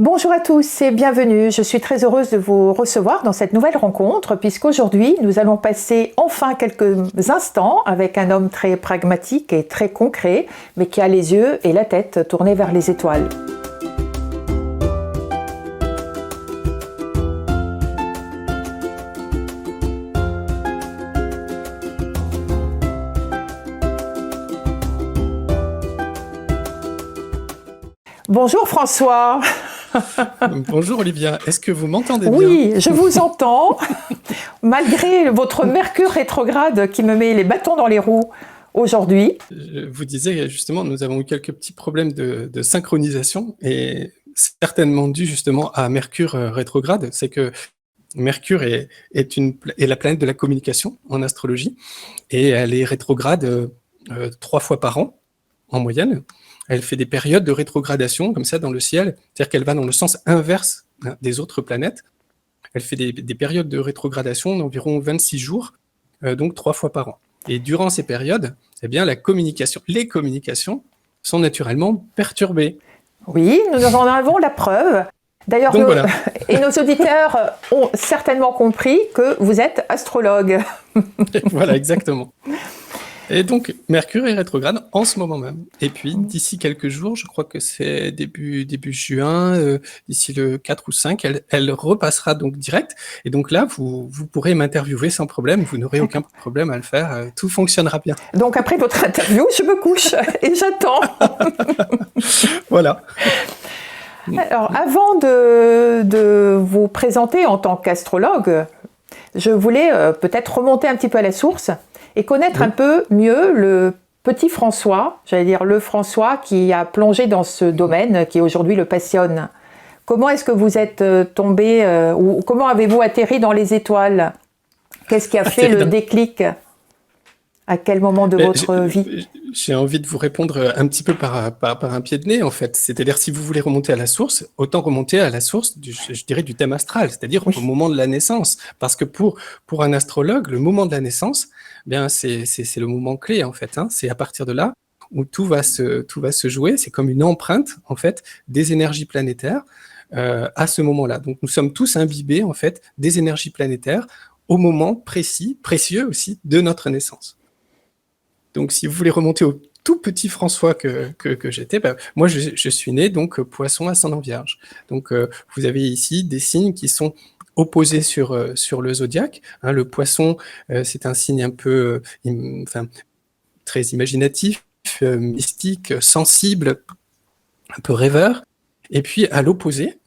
Bonjour à tous et bienvenue. Je suis très heureuse de vous recevoir dans cette nouvelle rencontre puisqu'aujourd'hui nous allons passer enfin quelques instants avec un homme très pragmatique et très concret mais qui a les yeux et la tête tournés vers les étoiles. Bonjour François. Bonjour Olivia, est-ce que vous m'entendez bien? Oui, je vous entends, malgré votre Mercure rétrograde qui me met les bâtons dans les roues aujourd'hui. Je vous disais justement, nous avons eu quelques petits problèmes de synchronisation et certainement dû justement à Mercure rétrograde. C'est que Mercure est la planète de la communication en astrologie et elle est rétrograde 3 fois par an en moyenne. Elle fait des périodes de rétrogradation comme ça dans le ciel, c'est-à-dire qu'elle va dans le sens inverse des autres planètes. Elle fait des périodes de rétrogradation d'environ 26 jours, donc 3 fois par an. Et durant ces périodes, eh bien, les communications sont naturellement perturbées. Oui, nous en avons la preuve. D'ailleurs, voilà. Et nos auditeurs ont certainement compris que vous êtes astrologue. Voilà, exactement. Et donc, Mercure est rétrograde en ce moment même. Et puis, d'ici quelques jours, je crois que c'est début juin, d'ici le 4 ou 5, elle repassera donc direct. Et donc là, vous pourrez m'interviewer sans problème. Vous n'aurez aucun problème à le faire. Tout fonctionnera bien. Donc, après votre interview, je me couche et j'attends. Voilà. Alors, avant de vous présenter en tant qu'astrologue, je voulais peut-être remonter un petit peu à la source et connaître un peu mieux le petit François, j'allais dire le François qui a plongé dans ce domaine qui aujourd'hui le passionne. Comment est-ce que vous êtes tombé ou comment avez-vous atterri dans les étoiles? Qu'est-ce qui a fait le déclic? À quel moment de votre vie? J'ai envie de vous répondre un petit peu par un pied de nez, en fait. C'est-à-dire, si vous voulez remonter à la source, autant remonter à la source, je dirais, du thème astral, c'est-à-dire au moment de la naissance. Parce que pour un astrologue, le moment de la naissance, bien, c'est le moment clé, en fait. C'est à partir de là où tout va se jouer. C'est comme une empreinte, en fait, des énergies planétaires à ce moment-là. Donc, nous sommes tous imbibés, en fait, des énergies planétaires au moment précis, précieux aussi, de notre naissance. Donc, si vous voulez remonter au tout petit François que j'étais, moi, je suis né, donc, Poisson ascendant Vierge. Donc, vous avez ici des signes qui sont opposés sur le zodiaque. Le Poisson, c'est un signe un peu, très imaginatif, mystique, sensible, un peu rêveur. Et puis, à l'opposé,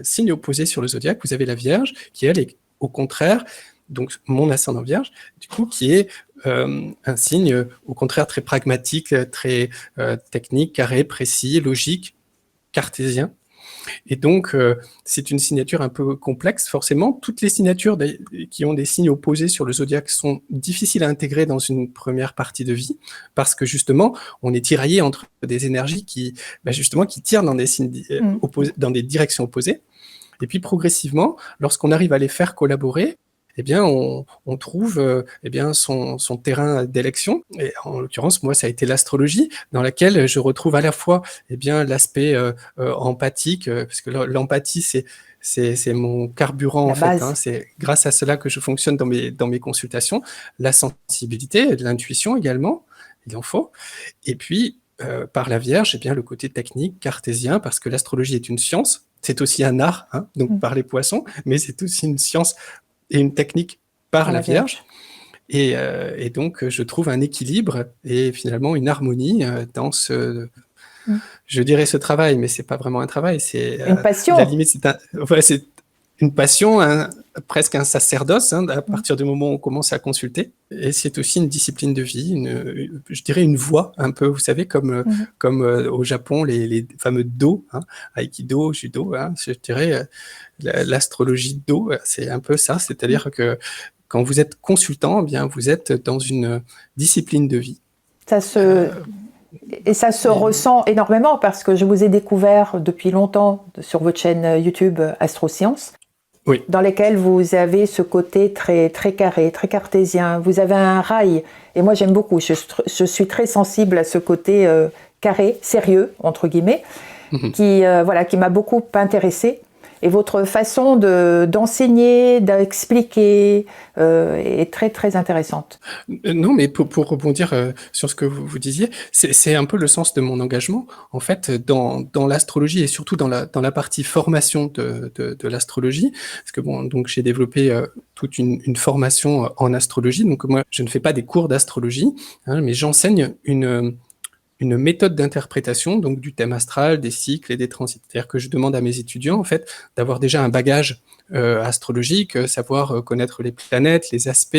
signe opposé sur le zodiaque, vous avez la Vierge, qui, elle, est au contraire, donc mon ascendant Vierge, du coup, qui est un signe au contraire très pragmatique, très technique, carré, précis, logique, cartésien. Et donc, c'est une signature un peu complexe, forcément. Toutes les signatures qui ont des signes opposés sur le zodiaque sont difficiles à intégrer dans une première partie de vie, parce que justement, on est tiraillé entre des énergies qui tirent dans des signes dans des directions opposées. Et puis, progressivement, lorsqu'on arrive à les faire collaborer, eh bien, on trouve son terrain d'élection. Et en l'occurrence, moi, ça a été l'astrologie, dans laquelle je retrouve à la fois l'aspect empathique, parce que l'empathie, c'est mon carburant, en fait. C'est grâce à cela que je fonctionne dans mes consultations. La sensibilité, l'intuition également, il en faut. Et puis, par la Vierge, le côté technique, cartésien, parce que l'astrologie est une science, c'est aussi un art, donc par les poissons, mais c'est aussi une science et une technique par la Vierge. Et donc, je trouve un équilibre et finalement une harmonie dans je dirais ce travail, mais c'est pas vraiment un travail, c'est une passion. À la limite, c'est une passion, presque un sacerdoce, à partir du moment où on commence à consulter. Et c'est aussi une discipline de vie, je dirais une voie, un peu, vous savez, comme au Japon, les fameux do, Aikido, Judo, je dirais l'astrologie do, c'est un peu ça, c'est-à-dire que quand vous êtes consultant, vous êtes dans une discipline de vie. Et ça se ressent énormément parce que je vous ai découvert depuis longtemps sur votre chaîne YouTube Astroscience, dans lesquelles vous avez ce côté très, très carré, très cartésien. Vous avez un rail, et moi j'aime beaucoup, je suis très sensible à ce côté carré, sérieux, entre guillemets. qui m'a beaucoup intéressée. Et votre façon d'enseigner, d'expliquer est très très intéressante. Non, mais pour rebondir sur ce que vous disiez, c'est un peu le sens de mon engagement. En fait, dans l'astrologie et surtout dans la partie formation de l'astrologie, parce que bon, donc j'ai développé toute une formation en astrologie. Donc moi, je ne fais pas des cours d'astrologie, hein, mais j'enseigne une méthode d'interprétation donc du thème astral, des cycles et des transits. C'est-à-dire que je demande à mes étudiants en fait d'avoir déjà un bagage astrologique, savoir connaître les planètes, les aspects,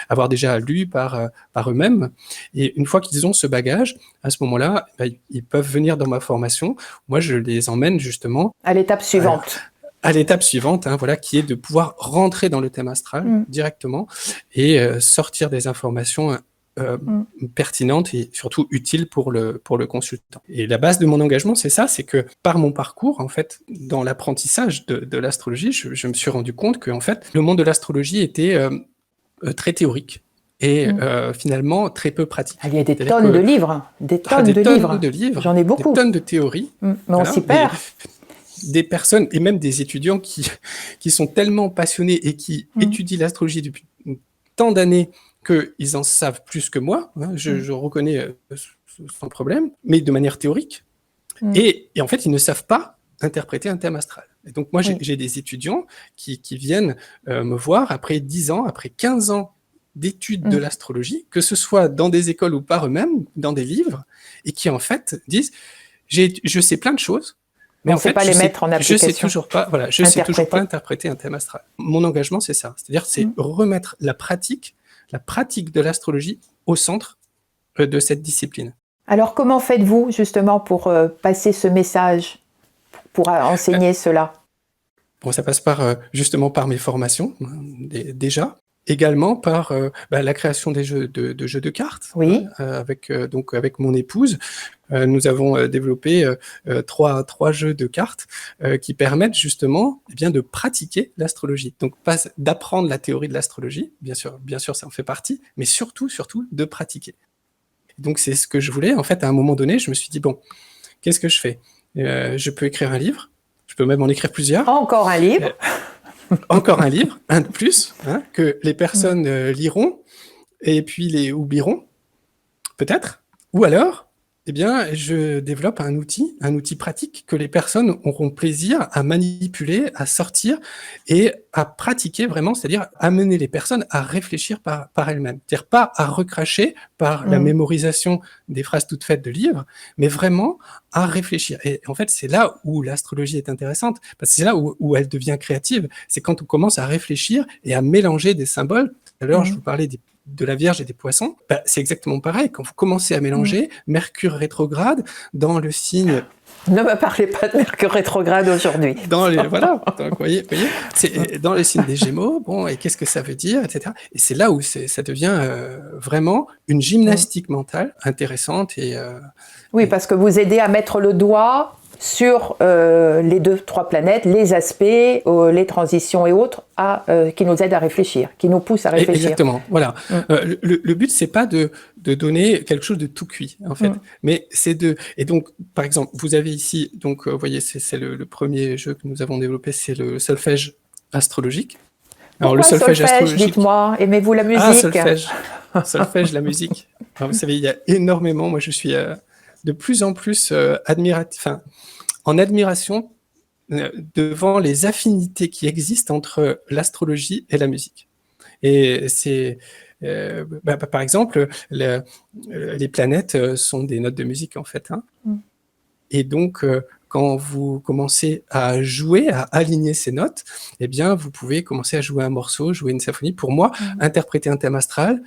avoir déjà lu par eux-mêmes. Et une fois qu'ils ont ce bagage, à ce moment-là, ils peuvent venir dans ma formation. Moi, je les emmène justement à l'étape suivante. À l'étape suivante, hein, voilà, qui est de pouvoir rentrer dans le thème astral directement et sortir des informations pertinente et surtout utile pour le consultant. Et la base de mon engagement, c'est ça, c'est que par mon parcours, en fait, dans l'apprentissage de l'astrologie, je me suis rendu compte que en fait, le monde de l'astrologie était très théorique et finalement très peu pratique. Il y a des tonnes de livres, des tonnes de livres. J'en ai beaucoup. Des tonnes de théories. Mais on s'y perd. Des personnes et même des étudiants qui sont tellement passionnés et qui étudient l'astrologie depuis tant d'années qu'ils en savent plus que moi, hein, je reconnais sans problème, mais de manière théorique. Et en fait, ils ne savent pas interpréter un thème astral. Et donc moi, j'ai des étudiants qui viennent me voir après 10 ans, après 15 ans d'études de l'astrologie, que ce soit dans des écoles ou par eux-mêmes, dans des livres, et qui en fait disent, je sais plein de choses, mais en fait, pas les mettre en application. Je sais toujours pas interpréter un thème astral. Mon engagement, c'est ça. C'est-à-dire, c'est remettre la pratique de l'astrologie au centre de cette discipline. Alors, comment faites-vous justement pour passer ce message, pour enseigner cela? Bon, ça passe justement par mes formations, déjà. Également par la création des jeux de jeux de cartes. Oui. Avec mon épouse, nous avons développé trois jeux de cartes qui permettent justement de pratiquer l'astrologie. Donc pas d'apprendre la théorie de l'astrologie, bien sûr ça en fait partie, mais surtout de pratiquer. Donc c'est ce que je voulais. En fait, à un moment donné, je me suis dit bon, qu'est-ce que je fais? Je peux écrire un livre, je peux même en écrire plusieurs. Encore un livre. Encore un livre, un de plus, hein, que les personnes liront et puis les oublieront, peut-être. Ou alors, je développe un outil pratique que les personnes auront plaisir à manipuler, à sortir et à pratiquer vraiment, c'est-à-dire amener les personnes à réfléchir par elles-mêmes. C'est-à-dire pas à recracher par la mémorisation des phrases toutes faites de livres, mais vraiment à réfléchir. Et en fait, c'est là où l'astrologie est intéressante, parce que c'est là où elle devient créative. C'est quand on commence à réfléchir et à mélanger des symboles. Tout à l'heure, je vous parlais de la Vierge et des Poissons, c'est exactement pareil. Quand vous commencez à mélanger Mercure rétrograde dans le signe... Ne me parlez pas de Mercure rétrograde aujourd'hui. Voilà, donc, voyez, c'est dans le signe des Gémeaux, bon, et qu'est-ce que ça veut dire, etc. Et c'est là où ça devient vraiment une gymnastique mentale intéressante. Oui, parce que vous aidez à mettre le doigt sur les 2-3 planètes, les aspects, les transitions et autres, qui nous aident à réfléchir, qui nous poussent à réfléchir. Exactement, voilà. Le but, c'est pas de donner quelque chose de tout cuit, en fait, mais c'est et donc, par exemple, vous avez ici, donc, vous voyez, c'est le premier jeu que nous avons développé, c'est le solfège astrologique. Alors, le solfège astrologique, dites-moi, aimez-vous la musique? Solfège, la musique. Alors, vous savez, il y a énormément, moi je suis de plus en plus en admiration devant les affinités qui existent entre l'astrologie et la musique. Et c'est, par exemple, les planètes sont des notes de musique en fait. Hein. Et donc, quand vous commencez à jouer, à aligner ces notes, vous pouvez commencer à jouer un morceau, jouer une symphonie. Pour moi, interpréter un thème astral,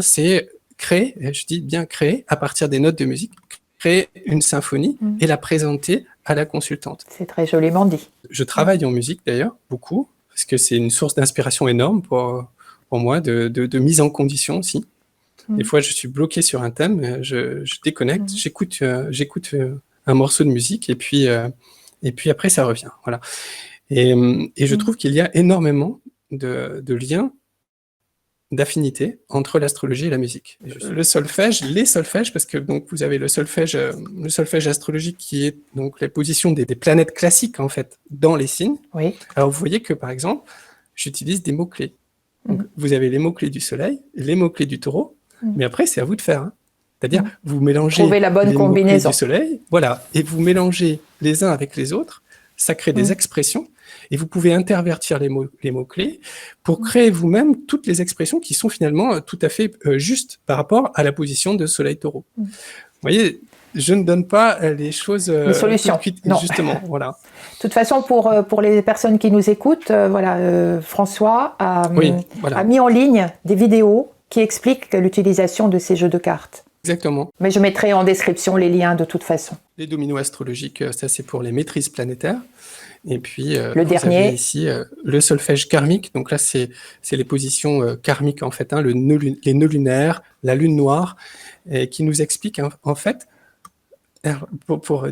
c'est créer, je dis bien créer, à partir des notes de musique, créer une symphonie et la présenter à la consultante. C'est très joliment dit. Je travaille en musique d'ailleurs, beaucoup, parce que c'est une source d'inspiration énorme pour moi, de mise en condition aussi. Des fois, je suis bloqué sur un thème, je déconnecte, j'écoute un morceau de musique et puis après, ça revient. Voilà. Et je trouve qu'il y a énormément de liens d'affinité entre l'astrologie et la musique. Le solfège, les solfèges, parce que donc vous avez le solfège astrologique qui est donc la position des planètes classiques en fait dans les signes. Oui. Alors vous voyez que par exemple, j'utilise des mots-clés. Donc, vous avez les mots-clés du soleil, les mots-clés du taureau, mais après c'est à vous de faire. Hein. C'est-à-dire, vous mélangez trouver la bonne les mots-clés combinaison du soleil, voilà, et vous mélangez les uns avec les autres, ça crée des expressions, et vous pouvez intervertir les mots-clés pour créer vous-même toutes les expressions qui sont finalement tout à fait justes par rapport à la position de soleil-taureau. Vous voyez, je ne donne pas les choses les solutions. Non. Justement, voilà. De toute façon, pour les personnes qui nous écoutent, François a mis en ligne des vidéos qui expliquent l'utilisation de ces jeux de cartes. Exactement. Mais je mettrai en description les liens de toute façon. Les dominos astrologiques, ça c'est pour les maîtrises planétaires. Et puis, le dernier, vous avez ici le solfège karmique. Donc là, c'est les positions karmiques en fait, hein, les nœuds lunaires, la lune noire, qui nous expliquent en fait, pour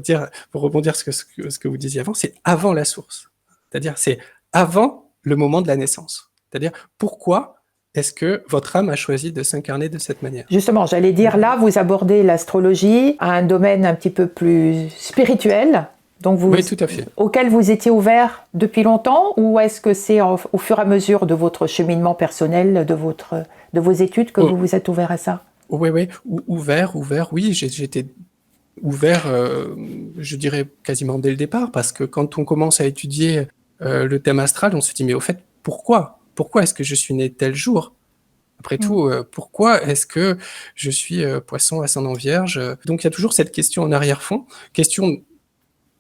rebondir sur ce que vous disiez avant, c'est avant la source. C'est-à-dire, c'est avant le moment de la naissance. C'est-à-dire, pourquoi est-ce que votre âme a choisi de s'incarner de cette manière? Justement, j'allais dire, là, vous abordez l'astrologie à un domaine un petit peu plus spirituel, donc oui, tout à fait. Auquel vous étiez ouvert depuis longtemps, ou est-ce que c'est au fur et à mesure de votre cheminement personnel, de vos études, que vous vous êtes ouvert à ça? Oui, ouvert, oui, j'étais ouvert, je dirais quasiment dès le départ, parce que quand on commence à étudier le thème astral, on se dit, mais au fait, pourquoi est-ce que je suis né tel jour? Après tout, pourquoi est-ce que je suis poisson ascendant vierge? Donc il y a toujours cette question en arrière-fond, question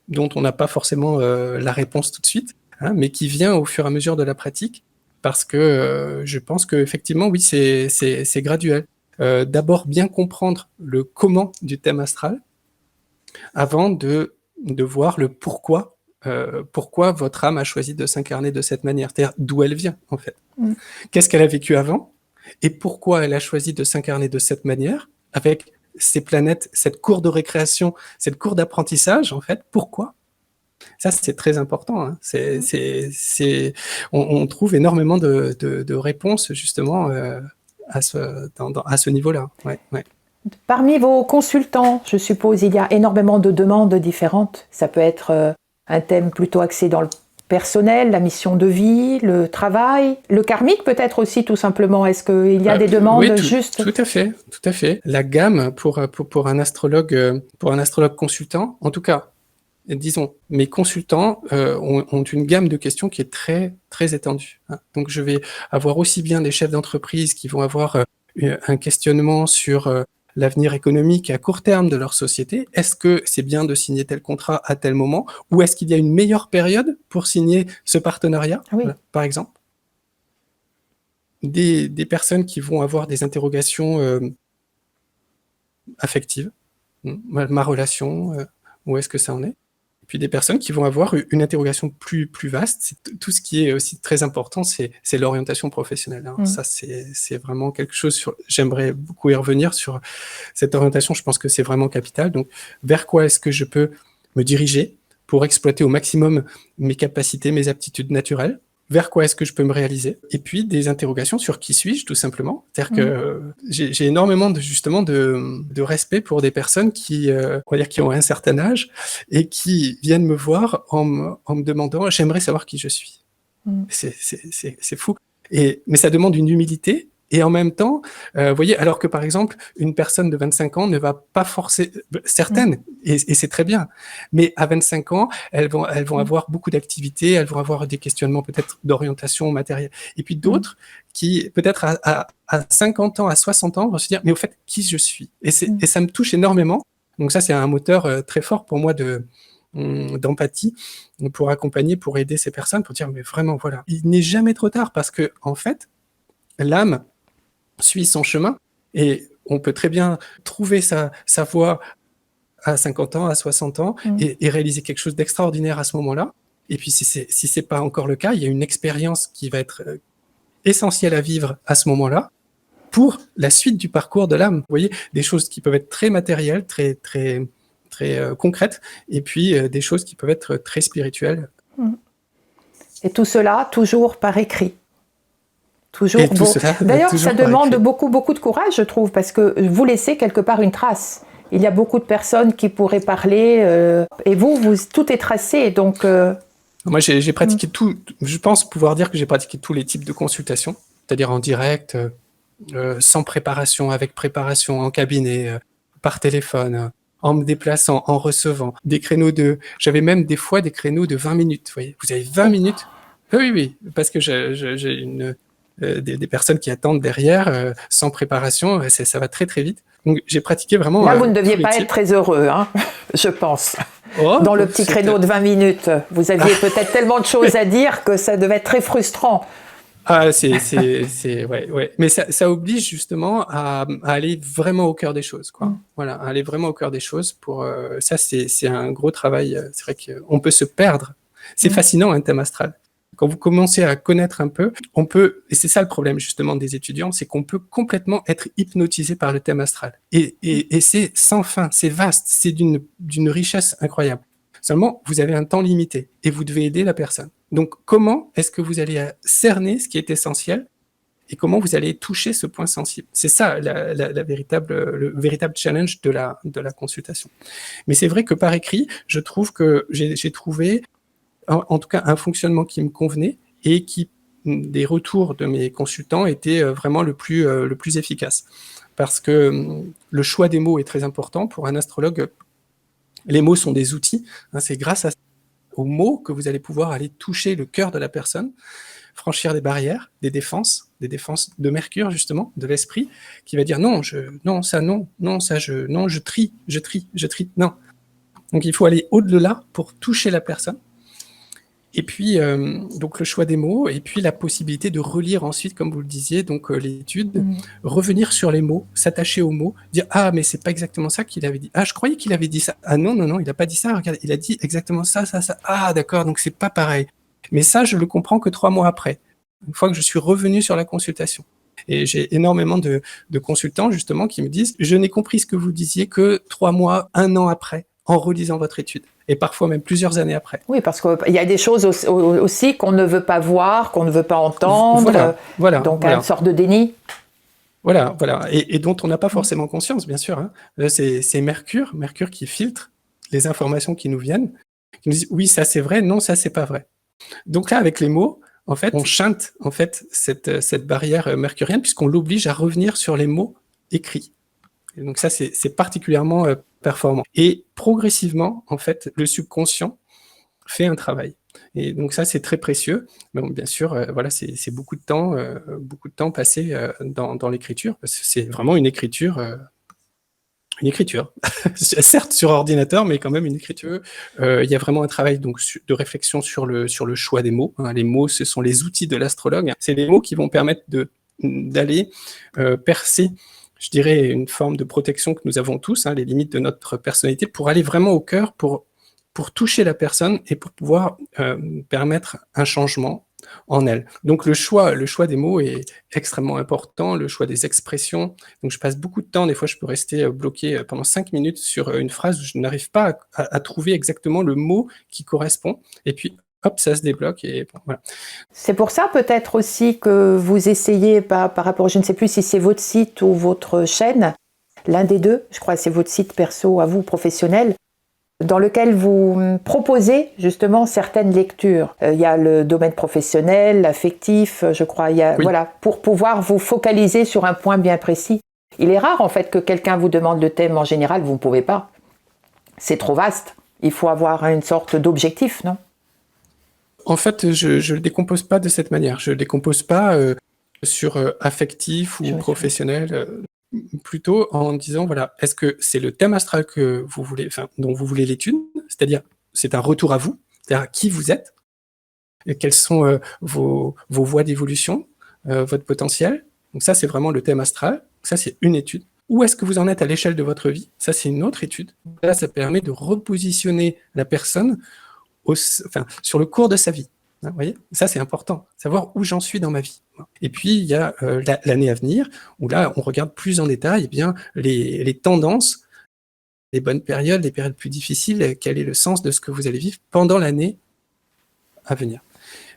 dont on n'a pas forcément la réponse tout de suite, hein, mais qui vient au fur et à mesure de la pratique, parce que je pense qu'effectivement, oui, c'est graduel. D'abord bien comprendre le comment du thème astral, avant de voir le pourquoi votre âme a choisi de s'incarner de cette manière, c'est-à-dire d'où elle vient en fait. Qu'est-ce qu'elle a vécu avant et pourquoi elle a choisi de s'incarner de cette manière avec ces planètes, cette cour de récréation, cette cour d'apprentissage en fait, pourquoi? Ça c'est très important, hein. On trouve énormément de réponses justement à ce niveau-là. Ouais. Parmi vos consultants, je suppose, il y a énormément de demandes différentes. Ça peut être un thème plutôt axé dans le personnel, la mission de vie, le travail, le karmique peut-être aussi tout simplement. Est-ce qu'il y a des demandes justes? Tout à fait. La gamme pour un astrologue consultant, en tout cas, disons, mes consultants ont une gamme de questions qui est très très étendue. Hein. Donc je vais avoir aussi bien des chefs d'entreprise qui vont avoir un questionnement sur l'avenir économique à court terme de leur société. Est-ce que c'est bien de signer tel contrat à tel moment, ou est-ce qu'il y a une meilleure période pour signer ce partenariat, par exemple? Des personnes qui vont avoir des interrogations affectives, ma relation, où est-ce que ça en est? Et puis des personnes qui vont avoir une interrogation plus vaste. Tout ce qui est aussi très important, c'est l'orientation professionnelle. Hein. Ça, c'est vraiment quelque chose j'aimerais beaucoup y revenir sur cette orientation. Je pense que c'est vraiment capital. Donc, vers quoi est-ce que je peux me diriger pour exploiter au maximum mes capacités, mes aptitudes naturelles? Vers quoi est-ce que je peux me réaliser? Et puis des interrogations sur qui suis-je, tout simplement. C'est-à-dire que j'ai énormément de respect pour des personnes qui ont un certain âge et qui viennent me voir en me demandant, j'aimerais savoir qui je suis. C'est fou. Mais ça demande une humilité. Et en même temps, vous voyez, alors que par exemple, une personne de 25 ans ne va pas forcer, certaines, et c'est très bien, mais à 25 ans, elles vont avoir beaucoup d'activités, elles vont avoir des questionnements peut-être d'orientation matérielle. Et puis d'autres qui, peut-être à 50 ans, à 60 ans, vont se dire, mais au fait, qui je suis? Et ça me touche énormément. Donc ça, c'est un moteur très fort pour moi d'empathie pour accompagner, pour aider ces personnes, pour dire, mais vraiment, voilà, il n'est jamais trop tard parce que, en fait, l'âme suit son chemin et on peut très bien trouver sa voie à 50 ans, à 60 ans et réaliser quelque chose d'extraordinaire à ce moment-là. Et puis si c'est pas encore le cas, il y a une expérience qui va être essentielle à vivre à ce moment-là pour la suite du parcours de l'âme. Vous voyez, des choses qui peuvent être très matérielles, très très très concrètes, et puis des choses qui peuvent être très spirituelles. Et tout cela toujours par écrit. Toujours Et tout beau. cela, D'ailleurs, toujours ça par demande écrit. beaucoup de courage, je trouve, parce que vous laissez quelque part une trace. Il y a beaucoup de personnes qui pourraient parler, et tout est tracé, donc... Moi, j'ai pratiqué tout. Je pense pouvoir dire que j'ai pratiqué tous les types de consultations, c'est-à-dire en direct, sans préparation, avec préparation, en cabinet, par téléphone, en me déplaçant, en recevant, des créneaux j'avais même des fois des créneaux de 20 minutes, vous voyez. Vous avez 20 minutes? Oui, oui, oui, parce que j'ai des personnes qui attendent derrière, sans préparation, ça va très très vite. Donc j'ai pratiqué vraiment Là, vous ne tous deviez les pas être types. très heureux, hein, je pense. Oh, Dans le petit créneau de 20 minutes, vous aviez peut-être tellement de choses à dire que ça devait être très frustrant. Ah, ouais, ouais. Mais ça oblige justement à aller vraiment au cœur des choses, quoi. Voilà, à aller vraiment au cœur des choses pour, ça, c'est un gros travail. C'est vrai qu'on peut se perdre. C'est fascinant, un thème astral. Quand vous commencez à connaître un peu, et c'est ça le problème justement des étudiants, c'est qu'on peut complètement être hypnotisé par le thème astral. Et c'est sans fin, c'est vaste, c'est d'une richesse incroyable. Seulement, vous avez un temps limité et vous devez aider la personne. Donc, comment est-ce que vous allez cerner ce qui est essentiel et comment vous allez toucher ce point sensible? C'est ça le véritable challenge de la consultation. Mais c'est vrai que par écrit, je trouve que j'ai trouvé, en tout cas, un fonctionnement qui me convenait et des retours de mes consultants étaient vraiment le plus efficace. Parce que le choix des mots est très important pour un astrologue. Les mots sont des outils. Hein, c'est grâce aux mots que vous allez pouvoir aller toucher le cœur de la personne, franchir des barrières, des défenses de Mercure justement, de l'esprit, qui va dire non, non, ça, je trie, non. Donc il faut aller au-delà pour toucher la personne. Et puis, donc le choix des mots, et puis la possibilité de relire ensuite, comme vous le disiez, donc l'étude, revenir sur les mots, s'attacher aux mots, dire ah mais c'est pas exactement ça qu'il avait dit. Ah je croyais qu'il avait dit ça. Ah non non non, il a pas dit ça. Regarde, il a dit exactement ça. Ah d'accord, donc c'est pas pareil. Mais ça je le comprends que 3 mois après, une fois que je suis revenu sur la consultation. Et j'ai énormément de consultants justement qui me disent je n'ai compris ce que vous disiez que 3 mois, 1 an après, en relisant votre étude. Et parfois même plusieurs années après. Oui, parce qu'il y a des choses aussi qu'on ne veut pas voir, qu'on ne veut pas entendre, voilà, donc une sorte de déni. Voilà, et dont on n'a pas forcément conscience, bien sûr. Hein. C'est Mercure qui filtre les informations qui nous viennent, qui nous dit oui, ça c'est vrai, non, ça c'est pas vrai. Donc là, avec les mots, en fait, on chante en fait cette barrière mercurienne puisqu'on l'oblige à revenir sur les mots écrits. Et donc ça, c'est particulièrement performant. Et progressivement, en fait, le subconscient fait un travail. Et donc ça, c'est très précieux. Mais bon, bien sûr, voilà, c'est beaucoup de temps passé dans l'écriture, parce que c'est vraiment une écriture. Certes sur ordinateur, mais quand même une écriture. Il y a vraiment un travail donc de réflexion sur le choix des mots. Hein. Les mots, ce sont les outils de l'astrologue. C'est les mots qui vont permettre d'aller percer, je dirais, une forme de protection que nous avons tous, hein, les limites de notre personnalité, pour aller vraiment au cœur, pour toucher la personne et pour pouvoir permettre un changement en elle. Donc le choix des mots est extrêmement important, le choix des expressions. Donc je passe beaucoup de temps, des fois je peux rester bloqué pendant 5 minutes sur une phrase où je n'arrive pas à trouver exactement le mot qui correspond. Et puis hop, ça se débloque et bon, voilà. C'est pour ça peut-être aussi que vous essayez par rapport, je ne sais plus si c'est votre site ou votre chaîne, l'un des deux, je crois que c'est votre site perso à vous, professionnel, dans lequel vous proposez justement certaines lectures. Il y a le domaine professionnel, l'affectif, je crois, oui. Voilà, pour pouvoir vous focaliser sur un point bien précis. Il est rare en fait que quelqu'un vous demande le thème en général, vous ne pouvez pas. C'est trop vaste. Il faut avoir une sorte d'objectif, non ? En fait, je ne le décompose pas de cette manière. Je ne le décompose pas sur affectif ou professionnel. Plutôt en disant, voilà, est-ce que c'est le thème astral que vous voulez, dont vous voulez l'étude, c'est-à-dire c'est un retour à vous, c'est-à-dire qui vous êtes, et quelles sont vos voies d'évolution, votre potentiel. Donc ça, c'est vraiment le thème astral. Ça, c'est une étude. Où est-ce que vous en êtes à l'échelle de votre vie? Ça, c'est une autre étude. Là, ça permet de repositionner la personne sur le cours de sa vie. Vous voyez, ça c'est important, savoir où j'en suis dans ma vie. Et puis il y a l'année à venir, où là on regarde plus en détail eh bien, les tendances, les bonnes périodes, les périodes plus difficiles, quel est le sens de ce que vous allez vivre pendant l'année à venir.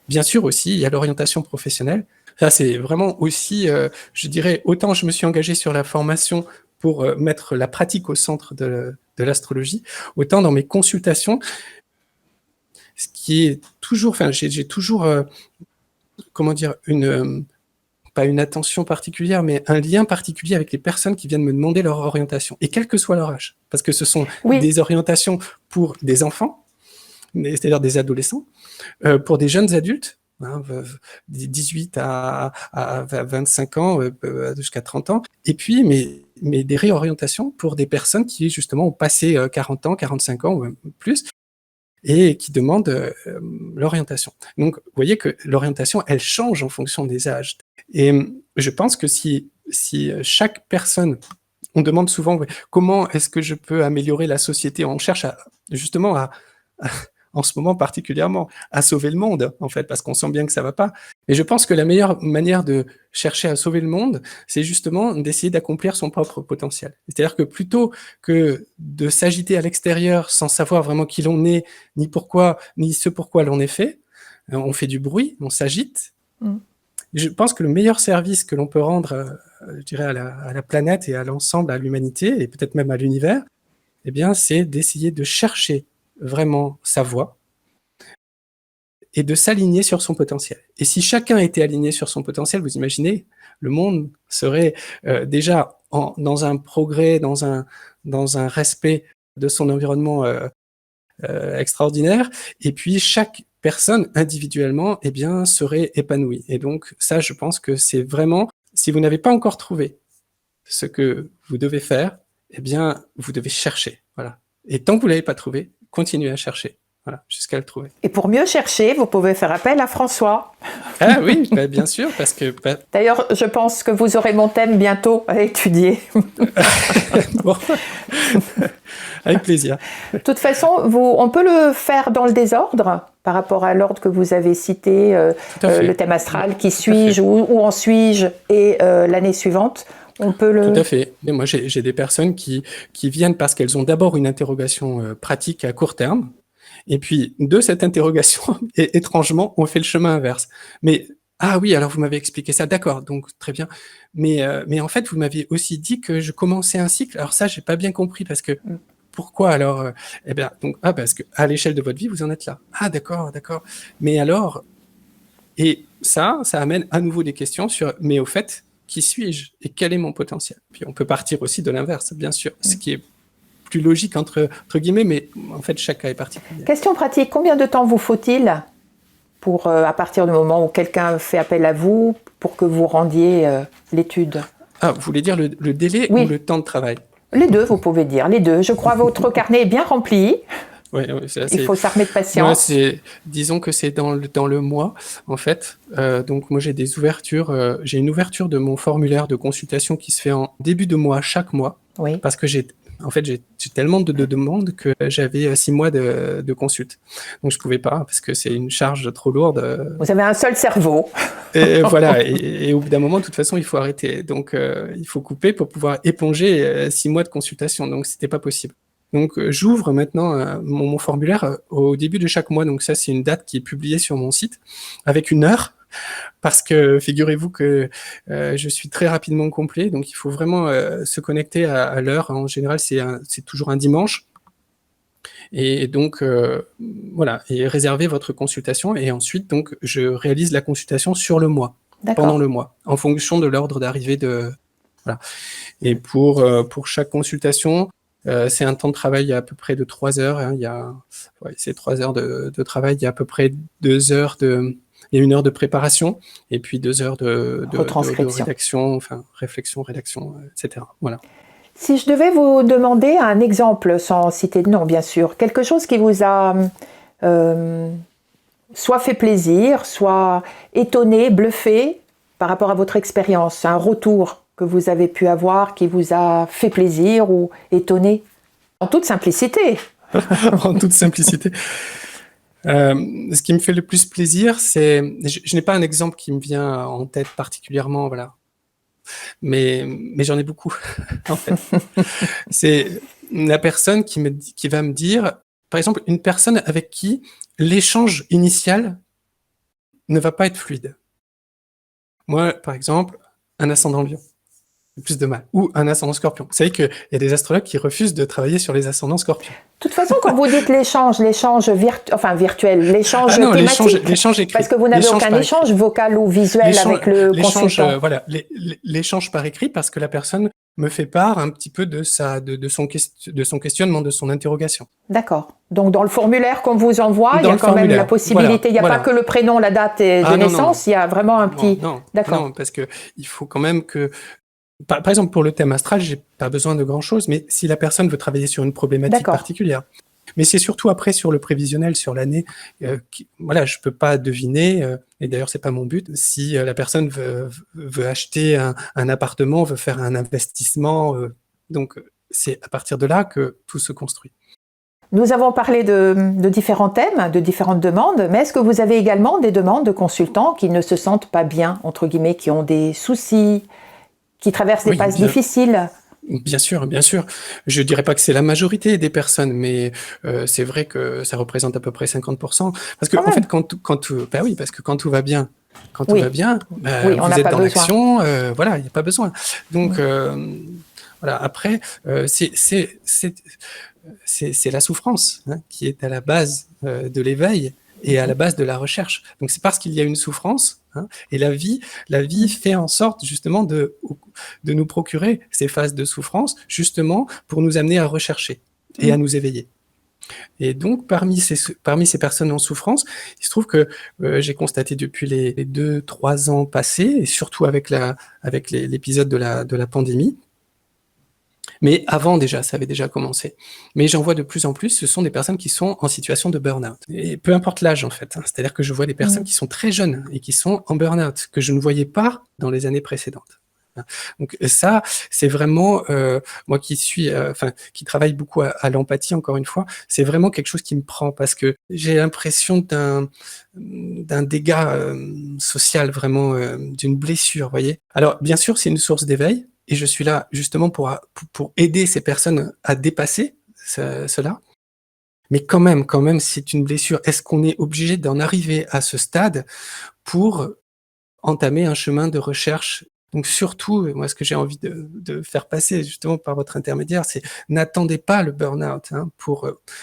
Bien sûr aussi, il y a l'orientation professionnelle. Ça, c'est vraiment aussi, je dirais, autant je me suis engagé sur la formation pour mettre la pratique au centre de l'astrologie, autant dans mes consultations, ce qui est toujours, enfin, j'ai toujours, comment dire, pas une attention particulière, mais un lien particulier avec les personnes qui viennent me demander leur orientation, et quel que soit leur âge, parce que ce sont des orientations pour des enfants, c'est-à-dire des adolescents, pour des jeunes adultes, 18 à 25 ans, jusqu'à 30 ans, et puis mais des réorientations pour des personnes qui justement ont passé 40 ans, 45 ans ou plus, et qui demandent l'orientation. Donc, vous voyez que l'orientation, elle change en fonction des âges. Et je pense que si chaque personne, on demande souvent comment est-ce que je peux améliorer la société, on cherche justement en ce moment particulièrement, à sauver le monde, en fait, parce qu'on sent bien que ça va pas. Et je pense que la meilleure manière de chercher à sauver le monde, c'est justement d'essayer d'accomplir son propre potentiel. C'est-à-dire que plutôt que de s'agiter à l'extérieur sans savoir vraiment qui l'on est, ni pourquoi, ni ce pourquoi l'on est fait, on fait du bruit, on s'agite. Je pense que le meilleur service que l'on peut rendre, je dirais, à la planète et à l'ensemble, à l'humanité, et peut-être même à l'univers, eh bien, c'est d'essayer de chercher vraiment sa voie et de s'aligner sur son potentiel. Et si chacun était aligné sur son potentiel, vous imaginez, le monde serait déjà dans un progrès, dans un respect de son environnement extraordinaire, et puis chaque personne individuellement eh bien, serait épanouie. Et donc ça, je pense que c'est vraiment, si vous n'avez pas encore trouvé ce que vous devez faire, eh bien, vous devez chercher. Voilà. Et tant que vous ne l'avez pas trouvé, continuez à chercher, voilà, jusqu'à le trouver. Et pour mieux chercher, vous pouvez faire appel à François. Ah oui, bien sûr, parce que... D'ailleurs, je pense que vous aurez mon thème bientôt à étudier. Bon. Avec plaisir. De toute façon, on peut le faire dans le désordre, par rapport à l'ordre que vous avez cité, le thème astral, qui suis-je, où en suis-je, et l'année suivante. On peut le... Tout à fait. Et moi, j'ai des personnes qui viennent parce qu'elles ont d'abord une interrogation pratique à court terme, et puis de cette interrogation, étrangement, on fait le chemin inverse. Mais ah oui, alors vous m'avez expliqué ça, d'accord, donc très bien. Mais en fait, vous m'aviez aussi dit que je commençais un cycle. Alors ça, j'ai pas bien compris parce que pourquoi alors eh bien, donc parce que à l'échelle de votre vie, vous en êtes là. Ah d'accord. Mais alors, et ça amène à nouveau des questions sur. Mais au fait, qui suis-je et quel est mon potentiel? Puis on peut partir aussi de l'inverse, bien sûr, ce qui est plus logique entre guillemets, mais en fait chaque cas est particulier. Question pratique, combien de temps vous faut-il pour, à partir du moment où quelqu'un fait appel à vous, pour que vous rendiez l'étude? Ah, vous voulez dire le délai ou le temps de travail? Les deux, vous pouvez dire, les deux. Je crois que votre carnet est bien rempli. Oui, il faut s'armer de patience. Moi, disons que c'est dans le mois, en fait. Donc, moi, j'ai des ouvertures. J'ai une ouverture de mon formulaire de consultation qui se fait en début de mois, chaque mois. Oui. Parce que j'ai tellement de demandes que j'avais 6 mois de consulte. Donc, je pouvais pas, parce que c'est une charge trop lourde. Vous avez un seul cerveau. Et voilà. Et au bout d'un moment, de toute façon, il faut arrêter. Donc, il faut couper pour pouvoir éponger 6 mois de consultation. Donc, c'était pas possible. Donc, j'ouvre maintenant mon formulaire au début de chaque mois. Donc, ça, c'est une date qui est publiée sur mon site avec une heure. Parce que figurez-vous que je suis très rapidement complet. Donc, il faut vraiment se connecter à l'heure. En général, c'est toujours un dimanche. Et donc, voilà. Et réservez votre consultation. Et ensuite, donc, je réalise la consultation sur le mois. Pendant le mois. En fonction de l'ordre d'arrivée de... Voilà. Et pour chaque consultation... c'est un temps de travail à peu près de 3 heures. Hein. C'est 3 heures de travail. Il y a à peu près 2 heures il y a 1 heure de préparation et puis 2 heures de rédaction, enfin réflexion, rédaction, etc. Voilà. Si je devais vous demander un exemple, sans citer de nom bien sûr, quelque chose qui vous a soit fait plaisir, soit étonné, bluffé par rapport à votre expérience, un retour que vous avez pu avoir, qui vous a fait plaisir ou étonné? En toute simplicité. En toute simplicité. Ce qui me fait le plus plaisir, c'est... Je n'ai pas un exemple qui me vient en tête particulièrement, voilà. Mais j'en ai beaucoup, en fait. C'est la personne qui va me dire... Par exemple, une personne avec qui l'échange initial ne va pas être fluide. Moi, par exemple, un ascendant lion, j'ai plus de mal. Ou un ascendant scorpion. Vous savez qu'il y a des astrologues qui refusent de travailler sur les ascendants scorpions. De toute façon, quand vous dites l'échange virtuel, l'échange thématique, l'échange écrit. Parce que vous n'avez aucun échange vocal ou visuel avec le consultant. Voilà, l'échange par écrit, parce que la personne me fait part un petit peu de son questionnement, de son interrogation. D'accord. Donc dans le formulaire qu'on vous envoie, il y a quand même la possibilité, il n'y a pas que le prénom, la date de naissance, il y a vraiment un petit... D'accord. Non, parce que il faut quand même que... Par exemple, pour le thème astral, j'ai pas besoin de grand-chose, mais si la personne veut travailler sur une problématique particulière. Mais c'est surtout après sur le prévisionnel, sur l'année, je peux pas deviner, et d'ailleurs c'est pas mon but, si la personne veut acheter un appartement, veut faire un investissement, donc c'est à partir de là que tout se construit. Nous avons parlé de différents thèmes, de différentes demandes, mais est-ce que vous avez également des demandes de consultants qui ne se sentent pas bien, entre guillemets, qui ont des soucis, qui traversent des passes difficiles? Bien sûr. Je dirais pas que c'est la majorité des personnes, mais c'est vrai que ça représente à peu près 50%. Parce que en fait, quand tout va bien, vous êtes dans l'action, il n'y a pas besoin. Donc voilà. Après, c'est la souffrance qui est à la base de l'éveil et à la base de la recherche. Donc c'est parce qu'il y a une souffrance, et la vie fait en sorte justement de nous procurer ces phases de souffrance, justement pour nous amener à rechercher et à nous éveiller. Et donc parmi ces personnes en souffrance, il se trouve que j'ai constaté depuis les 2-3 ans passés, et surtout avec l'épisode de la pandémie, mais avant déjà, ça avait déjà commencé. Mais j'en vois de plus en plus, ce sont des personnes qui sont en situation de burn-out. Et peu importe l'âge en fait, c'est-à-dire que je vois des personnes qui sont très jeunes et qui sont en burn-out, que je ne voyais pas dans les années précédentes. Donc ça, c'est vraiment, moi qui travaille beaucoup à l'empathie, encore une fois, c'est vraiment quelque chose qui me prend, parce que j'ai l'impression d'un dégât social, vraiment d'une blessure, vous voyez. Alors bien sûr, c'est une source d'éveil, et je suis là justement pour aider ces personnes à dépasser cela. Mais quand même, c'est une blessure. Est-ce qu'on est obligé d'en arriver à ce stade pour entamer un chemin de recherche? Donc surtout, moi, ce que j'ai envie de faire passer justement par votre intermédiaire, c'est n'attendez pas le burn-out,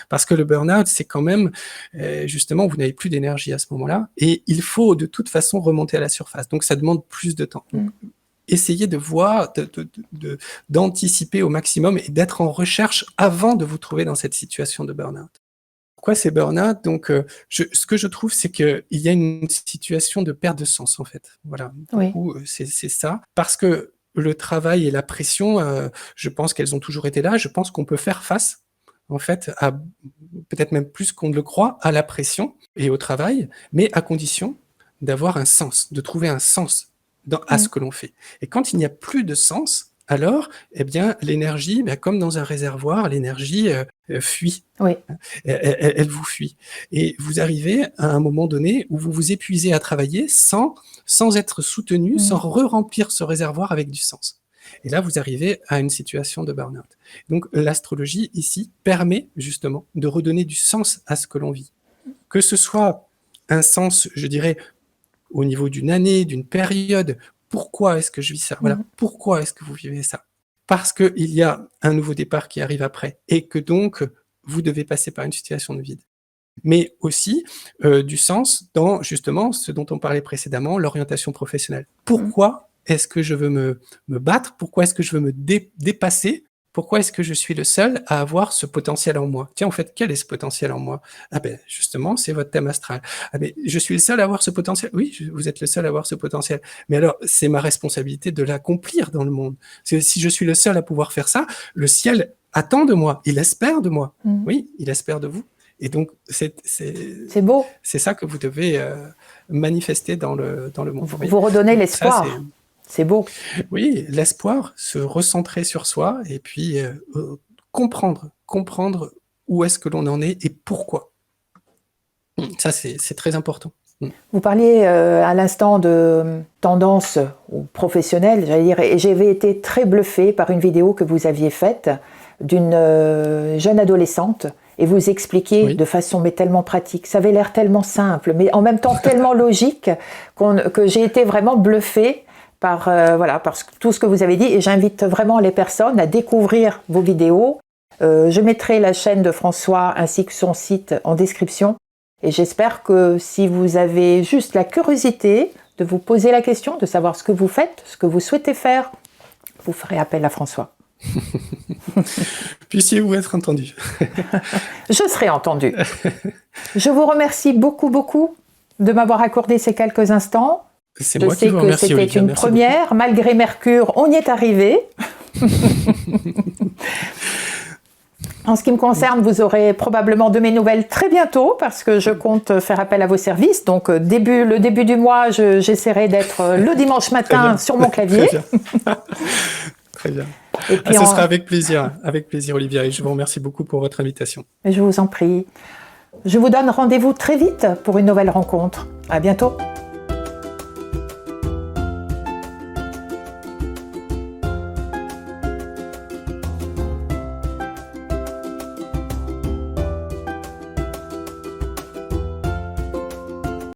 parce que le burn-out, c'est quand même justement, vous n'avez plus d'énergie à ce moment-là, et il faut de toute façon remonter à la surface. Donc ça demande plus de temps. Donc, essayez de voir, d'anticiper au maximum et d'être en recherche avant de vous trouver dans cette situation de burn-out. Pourquoi c'est burn-out? Donc, ce que je trouve, c'est qu'il y a une situation de perte de sens, en fait. Voilà. Du coup, c'est ça. Parce que le travail et la pression, je pense qu'elles ont toujours été là. Je pense qu'on peut faire face, en fait, à peut-être même plus qu'on ne le croit, à la pression et au travail, mais à condition d'avoir un sens, de trouver un sens à ce que l'on fait. Et quand il n'y a plus de sens, alors, eh bien, l'énergie, comme dans un réservoir, l'énergie fuit. Elle vous fuit. Et vous arrivez à un moment donné où vous vous épuisez à travailler sans être soutenu, sans re-remplir ce réservoir avec du sens. Et là, vous arrivez à une situation de burn-out. Donc, l'astrologie, ici, permet justement de redonner du sens à ce que l'on vit. Que ce soit un sens, je dirais, au niveau d'une année, d'une période. Pourquoi est-ce que je vis ça? Voilà. Pourquoi est-ce que vous vivez ça? Parce qu'il y a un nouveau départ qui arrive après, et que donc, vous devez passer par une situation de vide. Mais aussi du sens dans, justement, ce dont on parlait précédemment, l'orientation professionnelle. Pourquoi est-ce que je veux me battre? Pourquoi est-ce que je veux me dépasser? Pourquoi est-ce que je suis le seul à avoir ce potentiel en moi? Tiens, en fait, quel est ce potentiel en moi? Justement, c'est votre thème astral. Je suis le seul à avoir ce potentiel? Oui, vous êtes le seul à avoir ce potentiel. Mais alors, c'est ma responsabilité de l'accomplir dans le monde. Si je suis le seul à pouvoir faire ça, le ciel attend de moi, il espère de moi. Oui, il espère de vous. Et donc, c'est beau. C'est ça que vous devez manifester dans le monde. Vous redonnez l'espoir. C'est beau. Oui, l'espoir, se recentrer sur soi et puis comprendre où est-ce que l'on en est et pourquoi. Ça, c'est très important. Vous parliez à l'instant de tendance professionnelle, j'allais dire, et j'avais été très bluffée par une vidéo que vous aviez faite d'une jeune adolescente et vous expliquer Oui. de façon mais tellement pratique. Ça avait l'air tellement simple, mais en même temps tellement logique que j'ai été vraiment bluffée par, par tout ce que vous avez dit. Et j'invite vraiment les personnes à découvrir vos vidéos. Je mettrai la chaîne de François ainsi que son site en description. Et j'espère que si vous avez juste la curiosité de vous poser la question, de savoir ce que vous faites, ce que vous souhaitez faire, vous ferez appel à François. Puissiez-vous être entendu. Je serai entendu. Je vous remercie beaucoup, beaucoup de m'avoir accordé ces quelques instants. C'est Je moi qui sais vous que remercie, c'était Olivia. une Merci première. Malgré Mercure, on y est arrivé. En ce qui me concerne, vous aurez probablement de mes nouvelles très bientôt parce que je compte faire appel à vos services. Donc, le début du mois, j'essaierai d'être le dimanche matin sur mon clavier. Très bien. Très bien. Et puis, Ce sera avec plaisir, Olivia. Et je vous remercie beaucoup pour votre invitation. Je vous en prie. Je vous donne rendez-vous très vite pour une nouvelle rencontre. À bientôt.